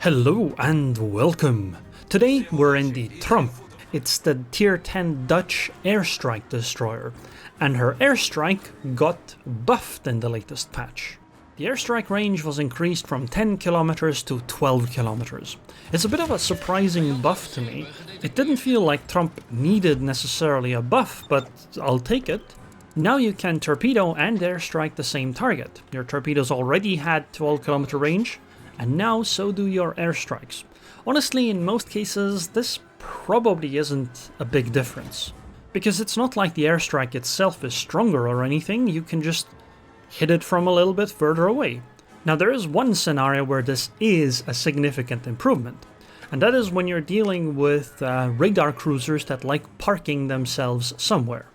Hello and welcome! Today we're in the Tromp. It's the tier 10 Dutch Airstrike destroyer, and her airstrike got buffed in the latest patch. The airstrike range was increased from 10 kilometers to 12 kilometers. It's a bit of a surprising buff to me. It didn't feel like Tromp needed necessarily a buff, but I'll take it. Now you can torpedo and airstrike the same target. Your torpedoes already had 12 kilometer range, and now so do your airstrikes. Honestly, in most cases, this probably isn't a big difference. Because it's not like the airstrike itself is stronger or anything, you can just hit it from a little bit further away. Now there is one scenario where this is a significant improvement, and that is when you're dealing with radar cruisers that like parking themselves somewhere.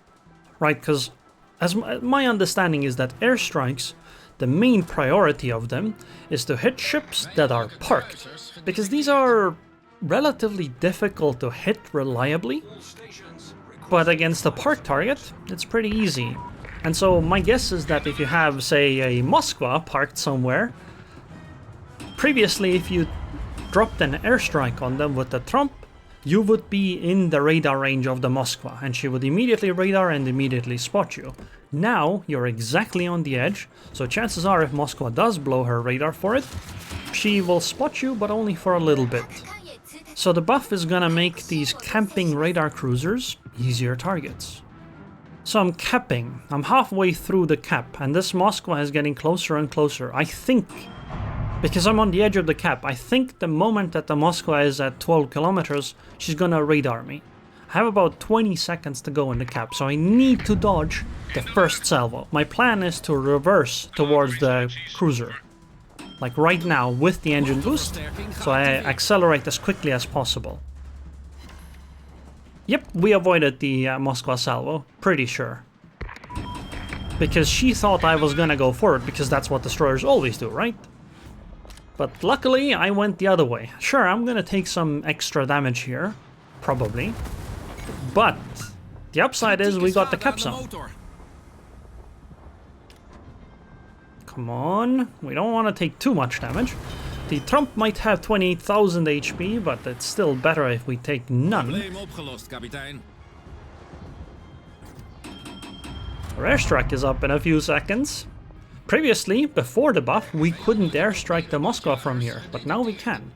Right, because as my understanding is that airstrikes, the main priority of them is to hit ships that are parked, because these are relatively difficult to hit reliably, but against a parked target, it's pretty easy. And so my guess is that if you have, say, a Moskva parked somewhere, previously if you dropped an airstrike on them with the Tromp, you would be in the radar range of the Moskva, and she would immediately radar and immediately spot you. Now you're exactly on the edge, so chances are if Moskva does blow her radar for it, she will spot you, but only for a little bit. So the buff is gonna make these camping radar cruisers easier targets. So I'm capping. I'm halfway through the cap, and this Moskva is getting closer and closer. I think, because I'm on the edge of the cap, I think the moment that the Moskva is at 12 kilometers, she's gonna radar me. I have about 20 seconds to go in the cap, so I need to dodge the first salvo. My plan is to reverse towards the cruiser, like right now with the engine boost, so I accelerate as quickly as possible. Yep, we avoided the Moskva salvo, pretty sure. Because she thought I was gonna go forward, because that's what destroyers always do, right? But luckily, I went the other way. Sure, I'm gonna take some extra damage here, probably. But the upside is we got the cap zone. Come on, we don't want to take too much damage. The Tromp might have 28,000 HP, but it's still better if we take none. Our airstrike is up in a few seconds. Previously, before the buff, we couldn't airstrike the Moskva from here, but now we can.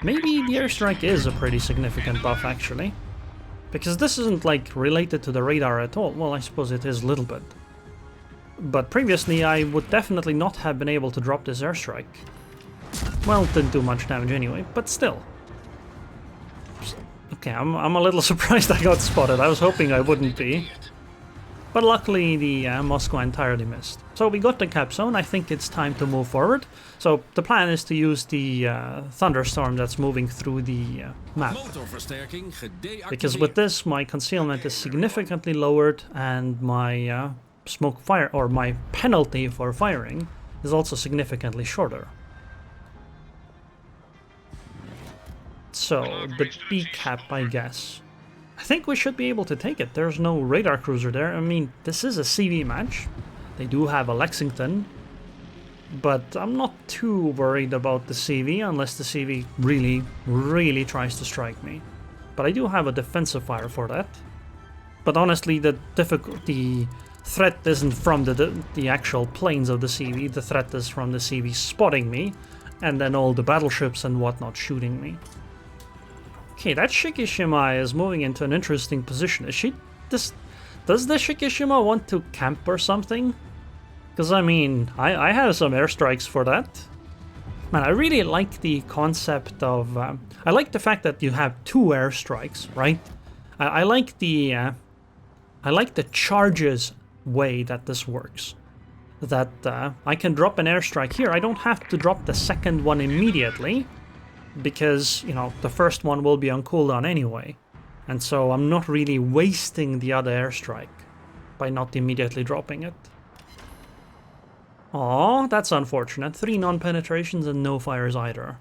Maybe the airstrike is a pretty significant buff, actually. Because this isn't, like, related to the radar at all. Well, I suppose it is a little bit. But previously, I would definitely not have been able to drop this airstrike. Well, it didn't do much damage anyway, but still. Okay, I'm a little surprised I got spotted. I was hoping I wouldn't be. But luckily the Moskva entirely missed. So we got the cap zone. I think it's time to move forward. So the plan is to use the thunderstorm that's moving through the map. Because with this my concealment is significantly lowered, and my smoke fire, or my penalty for firing, is also significantly shorter. So the B cap, I guess. I think we should be able to take it. There's no radar cruiser there. I mean, this is a CV match. They do have a Lexington, but I'm not too worried about the CV unless the CV really tries to strike me. But I do have a defensive fire for that. But honestly, the threat isn't from the actual planes of the CV. The threat is from the CV spotting me, and then all the battleships and whatnot shooting me. Okay, that Shikishima is moving into an interesting position. Is she... does the Shikishima want to camp or something? Because, I mean, I have some airstrikes for that. Man, I really like the concept of... I like the fact that you have two airstrikes, right? I like the charges way that this works. That I can drop an airstrike here. I don't have to drop the second one immediately, because, you know, the first one will be on cooldown anyway. And so I'm not really wasting the other airstrike by not immediately dropping it. Aw, that's unfortunate. 3 non-penetrations and no fires either.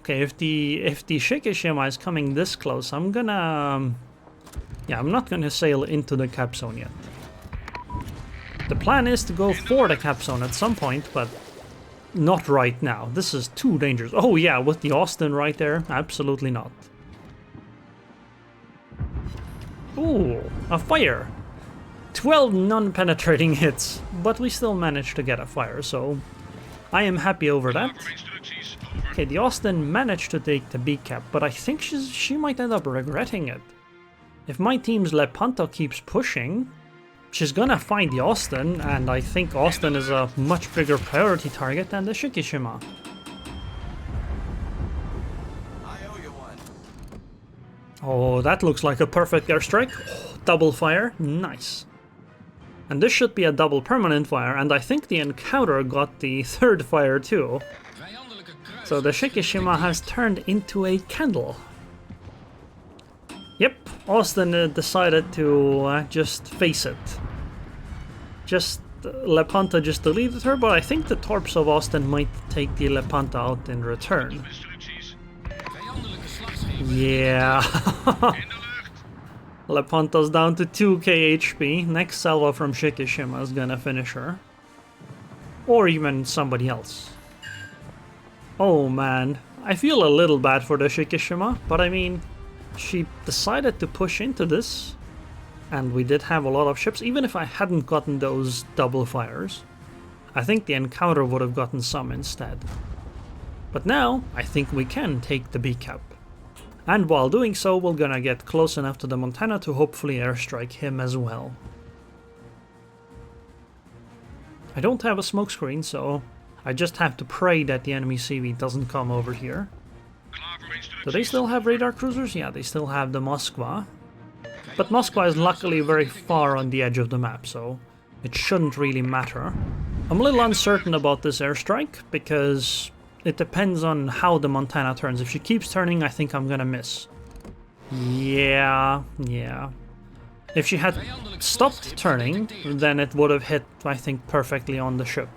Okay, if the Shikishima is coming this close, I'm gonna... yeah, I'm not gonna sail into the cap zone yet. The plan is to go for the cap zone at some point, but not right now. This is too dangerous. Oh yeah, with the Austin right there, absolutely not. Ooh, a fire. 12 non-penetrating hits, but we still managed to get a fire, so I am happy over that. Okay, the Austin managed to take the B cap, but I think she might end up regretting it. If my team's Lepanto keeps pushing, she's gonna find the Austin, and I think Austin is a much bigger priority target than the Shikishima. Oh, that looks like a perfect airstrike. Oh, double fire, nice. And this should be a double permanent fire, and I think the encounter got the third fire too. So the Shikishima has turned into a candle. Yep, Austin decided to just face it. Lepanto just deleted her, but I think the Torps of Austin might take the Lepanto out in return. Yeah. Lepanto's down to 2k HP. Next salvo from Shikishima is gonna finish her. Or even somebody else. Oh man, I feel a little bad for the Shikishima, but I mean, she decided to push into this, and we did have a lot of ships. Even if I hadn't gotten those double fires, I think the encounter would have gotten some instead. But now, I think we can take the B cap. And while doing so, we're gonna get close enough to the Montana to hopefully airstrike him as well. I don't have a smokescreen, so I just have to pray that the enemy CV doesn't come over here. Do they still have radar cruisers? Yeah, they still have the Moskva. But Moskva is luckily very far on the edge of the map, so it shouldn't really matter. I'm a little uncertain about this airstrike, because it depends on how the Montana turns. If she keeps turning, I think I'm gonna miss. Yeah. If she had stopped turning, then it would have hit, I think, perfectly on the ship.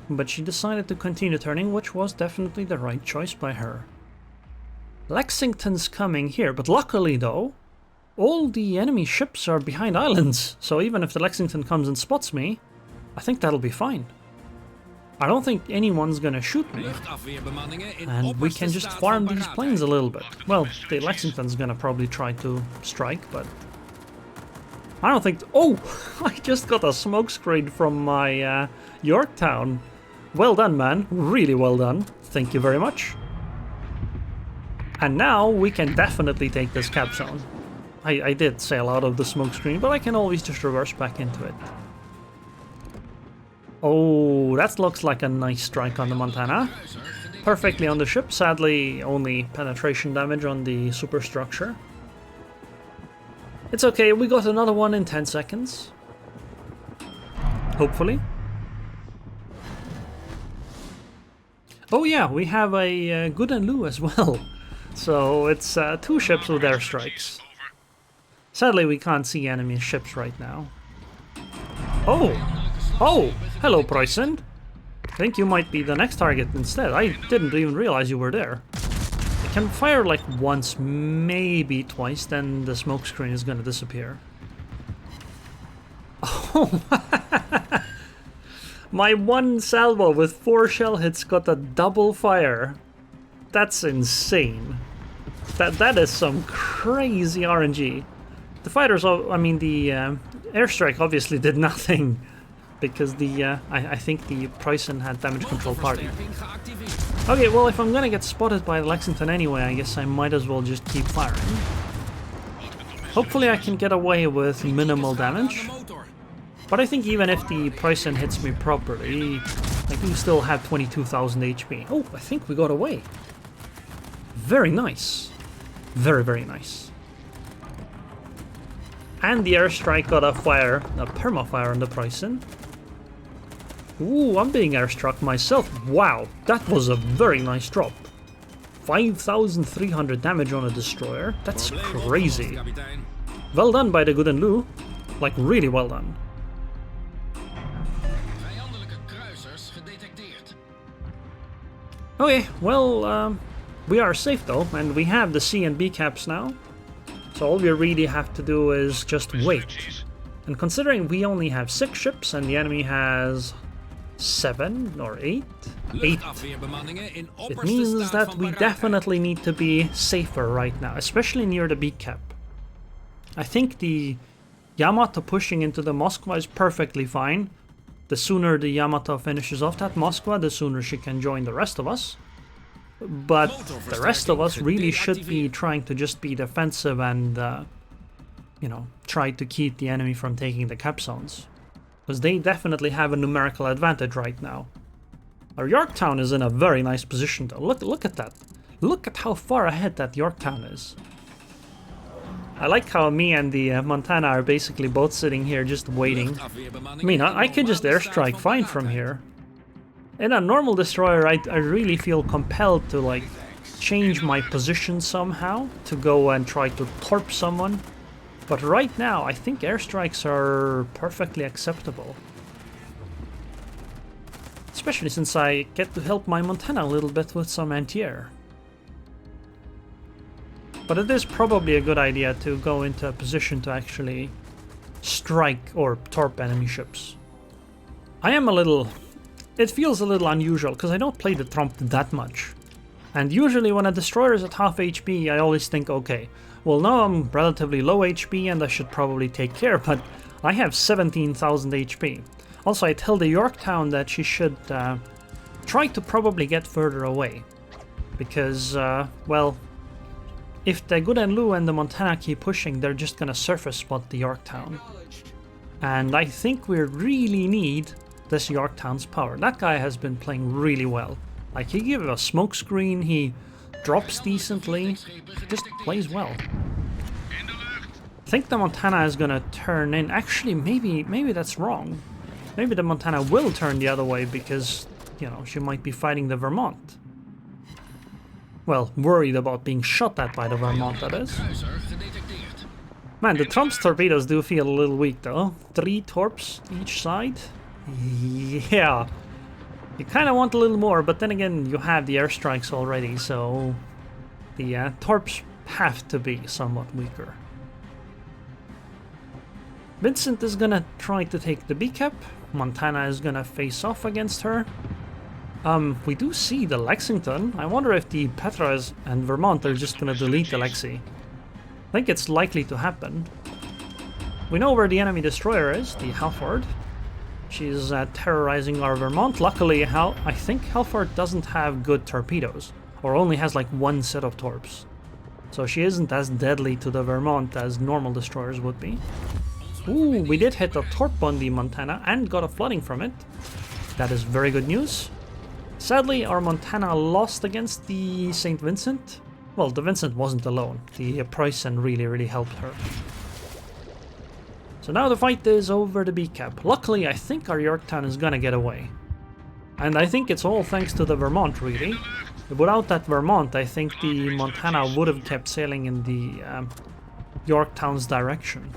But she decided to continue turning, which was definitely the right choice by her. Lexington's coming here, but luckily though, all the enemy ships are behind islands, so even if the Lexington comes and spots me, I think that'll be fine. I don't think anyone's gonna shoot me, and we can just farm these planes a little bit. Well, the Lexington's gonna probably try to strike, but I don't think... Oh! I just got a smokescreen from my Yorktown. Well done, man. Really well done. Thank you very much. And now we can definitely take this cap zone. I did sail out of the smokescreen, but I can always just reverse back into it. Oh, that looks like a nice strike on the Montana. Perfectly on the ship, sadly only penetration damage on the superstructure. It's okay, we got another one in 10 seconds. Hopefully. Oh yeah, we have a Good and Lou as well. So it's 2 ships with airstrikes. Sadly we can't see enemy ships right now. Oh, hello Preußen. I think you might be the next target instead. I didn't even realize you were there. I can fire like once, maybe twice, then the smokescreen is gonna disappear. Oh, my one salvo with 4 shell hits got a double fire. That's insane. That is some crazy RNG. The fighters, I mean the airstrike obviously did nothing. Because the I think the Preußen had damage control party. Okay, well if I'm gonna get spotted by Lexington anyway, I guess I might as well just keep firing. Hopefully I can get away with minimal damage. But I think even if the Preußen hits me properly, I do still have 22,000 HP. Oh, I think we got away. Very nice. Very, very nice. And the airstrike got a perma-fire on the Preußen. Ooh, I'm being airstruck myself. Wow, that was a very nice drop. 5,300 damage on a destroyer. That's crazy. Well done by the Good and Lou. Like, really well done. Okay, well, we are safe though, and we have the C and B caps now. So all we really have to do is just wait. And considering we only have 6 ships and the enemy has 7 or 8? 8. It means that we definitely need to be safer right now, especially near the beak cap. I think the Yamato pushing into the Moskva is perfectly fine. The sooner the Yamato finishes off that Moskva, the sooner she can join the rest of us. But the rest of us really should be trying to just be defensive and, you know, try to keep the enemy from taking the cap zones. Because they definitely have a numerical advantage right now. Our Yorktown is in a very nice position though. Look at that. Look at how far ahead that Yorktown is. I like how me and the Montana are basically both sitting here just waiting. I mean, I could just airstrike fine from here. In a normal destroyer, I really feel compelled to like change my position somehow to go and try to torp someone. But right now, I think airstrikes are perfectly acceptable. Especially since I get to help my Montana a little bit with some anti-air. But it is probably a good idea to go into a position to actually strike or torp enemy ships. I am a little... It feels a little unusual because I don't play the Tromp that much. And usually when a destroyer is at half HP, I always think, okay, well now I'm relatively low HP and I should probably take care, but I have 17,000 HP. Also, I tell the Yorktown that she should try to probably get further away. Because, well, if the Good and Lu and the Montana keep pushing, they're just gonna surface spot the Yorktown. And I think we really need this Yorktown's power. That guy has been playing really well. Like, he gives a smoke screen, he drops decently, just plays well. I think the Montana is gonna turn in. Actually, maybe that's wrong. Maybe the Montana will turn the other way because, you know, she might be fighting the Vermont. Well, worried about being shot at by the Vermont, that is. Man, the Trump's torpedoes do feel a little weak though. 3 torps each side? Yeah. You kind of want a little more, but then again, you have the airstrikes already, so the torps have to be somewhat weaker. Vincent is gonna try to take the B-cap. Montana is gonna face off against her. We do see the Lexington. I wonder if the Petras and Vermont are just gonna delete the Lexi. I think it's likely to happen. We know where the enemy destroyer is, the Halford. She's terrorizing our Vermont. Luckily, I think Halford doesn't have good torpedoes, or only has like 1 set of torps. So she isn't as deadly to the Vermont as normal destroyers would be. Ooh, we did hit a torp on the Montana and got a flooding from it. That is very good news. Sadly, our Montana lost against the St. Vincent. Well, the Vincent wasn't alone. The Preußen really helped her. So now the fight is over the B-cap. Luckily, I think our Yorktown is gonna get away. And I think it's all thanks to the Vermont, really. Without that Vermont, I think the Montana would have kept sailing in the Yorktown's direction.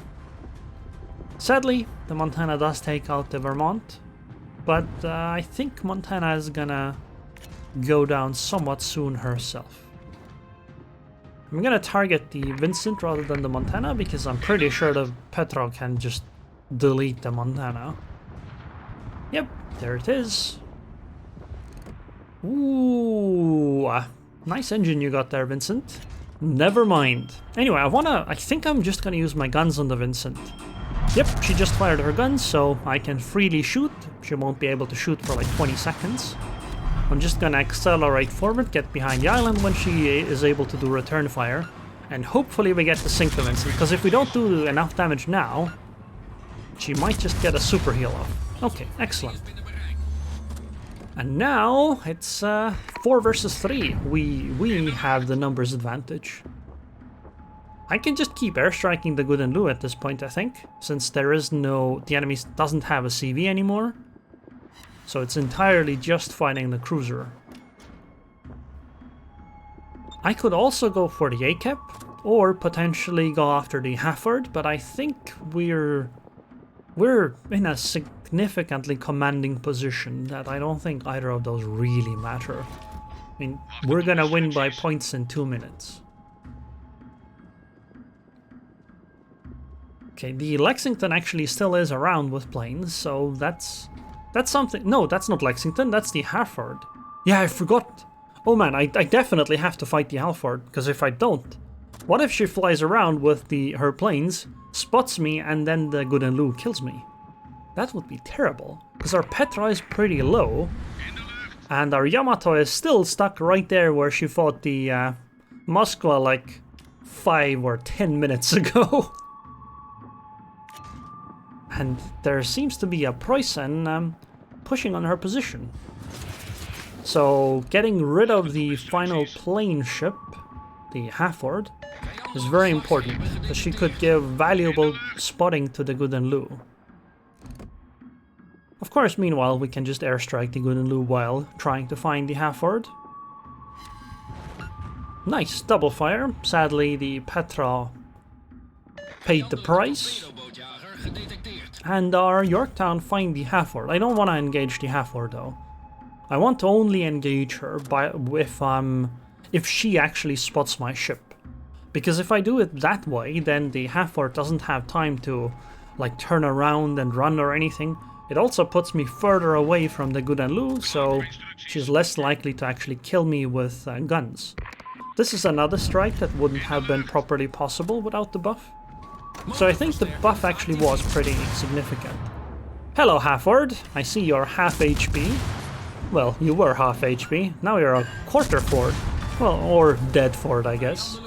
Sadly, the Montana does take out the Vermont. But I think Montana is gonna go down somewhat soon herself. I'm gonna target the Vincent rather than the Montana because I'm pretty sure the Petrov can just delete the Montana. Yep, there it is. Ooh, nice engine you got there, Vincent. Never mind. Anyway, I think I'm just gonna use my guns on the Vincent. Yep, she just fired her guns, so I can freely shoot. She won't be able to shoot for like 20 seconds. I'm just gonna accelerate forward, get behind the island when she is able to do return fire, and hopefully we get to sink the Vincent, because if we don't do enough damage now, she might just get a super heal off. Okay, excellent. And now it's 4 versus 3. We have the numbers advantage. I can just keep airstriking the Good and Lu at this point, I think, since there is the enemy doesn't have a CV anymore. So it's entirely just fighting the cruiser. I could also go for the A-cap, or potentially go after the Halford, but I think we're in a significantly commanding position that I don't think either of those really matter. I mean, we're gonna win by points in 2 minutes. Okay, the Lexington actually still is around with planes, so that's That's something. No, that's not Lexington. That's the Halford. Yeah, I forgot. Oh man, I definitely have to fight the Halford, because if I don't, what if she flies around with her planes, spots me, and then the Good and Lu kills me? That would be terrible, because our Petra is pretty low, and our Yamato is still stuck right there where she fought the Moskva like 5 or 10 minutes ago. And there seems to be a Preußen pushing on her position. So getting rid of the final plane ship, the Halford, is very important, because she could give valuable spotting to the Good and Lu. Of course, meanwhile, we can just airstrike the Good and Lu while trying to find the Halford. Nice, double fire. Sadly, the Petra paid the price. And our Yorktown find the Halford. I don't want to engage the Halford though. I want to only engage her if she actually spots my ship. Because if I do it that way, then the Halford doesn't have time to like turn around and run or anything. It also puts me further away from the Good and Lu, so she's less likely to actually kill me with guns. This is another strike that wouldn't have been properly possible without the buff. So I think the buff actually was pretty significant. Hello Halford, I see you're half HP. Well, you were half HP, now you're a quarter Ford. Well, or dead Ford, I guess.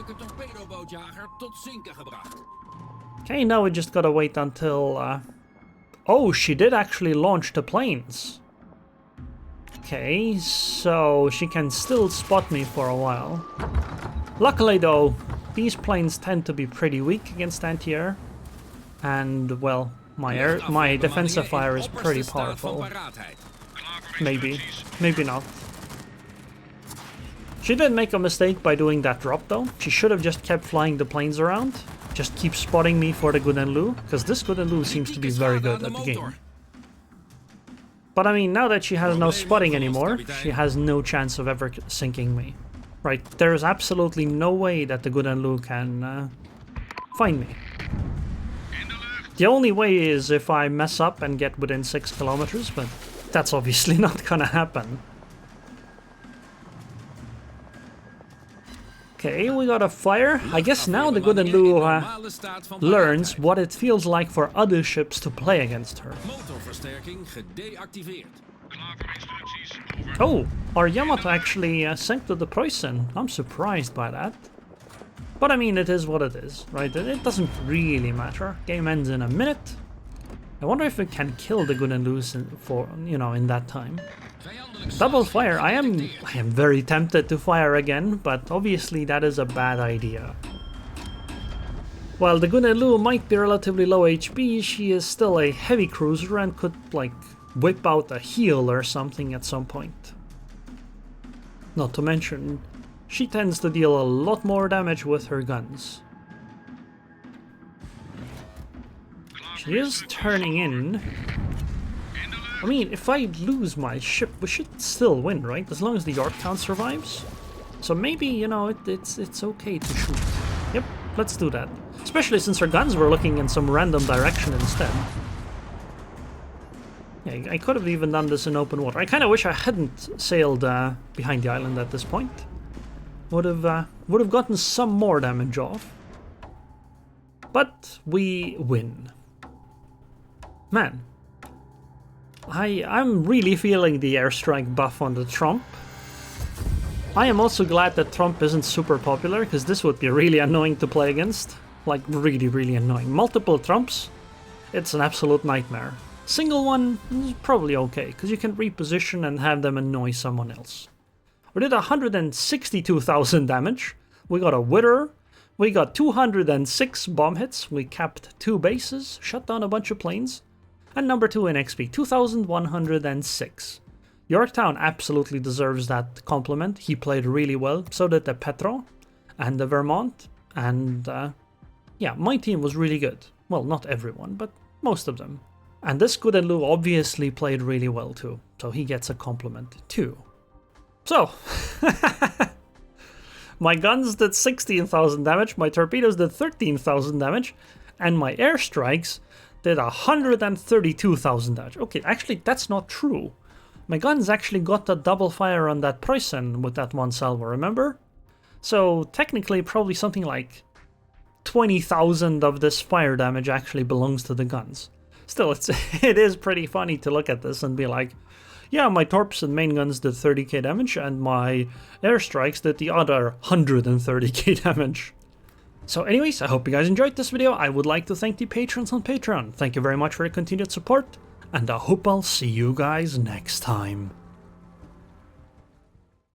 Okay, now we just gotta wait until... Oh, she did actually launch the planes. Okay, so she can still spot me for a while. Luckily though, these planes tend to be pretty weak against anti-air. And, well, my defensive fire is pretty powerful. Maybe. Maybe not. She did make a mistake by doing that drop though. She should have just kept flying the planes around. Just keep spotting me for the Good and Lu, because this Good and Lu seems to be very good at the game. But I mean, now that she has no spotting anymore, she has no chance of ever sinking me. Right, there is absolutely no way that the Good and Lu can find me. The only way is if I mess up and get within 6 kilometers, but that's obviously not gonna happen. Okay, we got a fire. I guess now the Good and Lu learns what it feels like for other ships to play against her. Oh, our Yamato actually sank to the Preußen. I'm surprised by that. But I mean, it is what it is, right? It doesn't really matter. Game ends in a minute. I wonder if we can kill the Good and Lu in that time. Double fire. I am very tempted to fire again, but obviously that is a bad idea. While the Good and Lu might be relatively low HP, she is still a heavy cruiser and could like whip out a heal or something at some point. Not to mention, she tends to deal a lot more damage with her guns. She is turning in. I mean, if I lose my ship, we should still win, right? As long as the Yorktown survives. So maybe, you know, it's okay to shoot. Yep, let's do that. Especially since her guns were looking in some random direction instead. Yeah, I could have even done this in open water. I kind of wish I hadn't sailed behind the island at this point. Would have gotten some more damage off. But we win. Man. I'm really feeling the airstrike buff on the Tromp. I am also glad that Tromp isn't super popular, because this would be really annoying to play against. Like, really, really annoying. Multiple Tromps, it's an absolute nightmare. Single one is probably okay, because you can reposition and have them annoy someone else. We did 162,000 damage. We got a Wither. We got 206 bomb hits. We capped 2 bases, shut down a bunch of planes. And number 2 in XP, 2,106. Yorktown absolutely deserves that compliment. He played really well. So did the Petro and the Vermont. And yeah, my team was really good. Well, not everyone, but most of them. And this Good and Lu obviously played really well too. So he gets a compliment too. So, my guns did 16,000 damage, my torpedoes did 13,000 damage, and my airstrikes did 132,000 damage. Okay, actually, that's not true. My guns actually got the double fire on that Preußen with that one salvo, remember? So technically, probably something like 20,000 of this fire damage actually belongs to the guns. Still, it is pretty funny to look at this and be like, yeah, my torps and main guns did 30k damage, and my airstrikes did the other 130k damage. So anyways, I hope you guys enjoyed this video. I would like to thank the patrons on Patreon. Thank you very much for your continued support, and I hope I'll see you guys next time.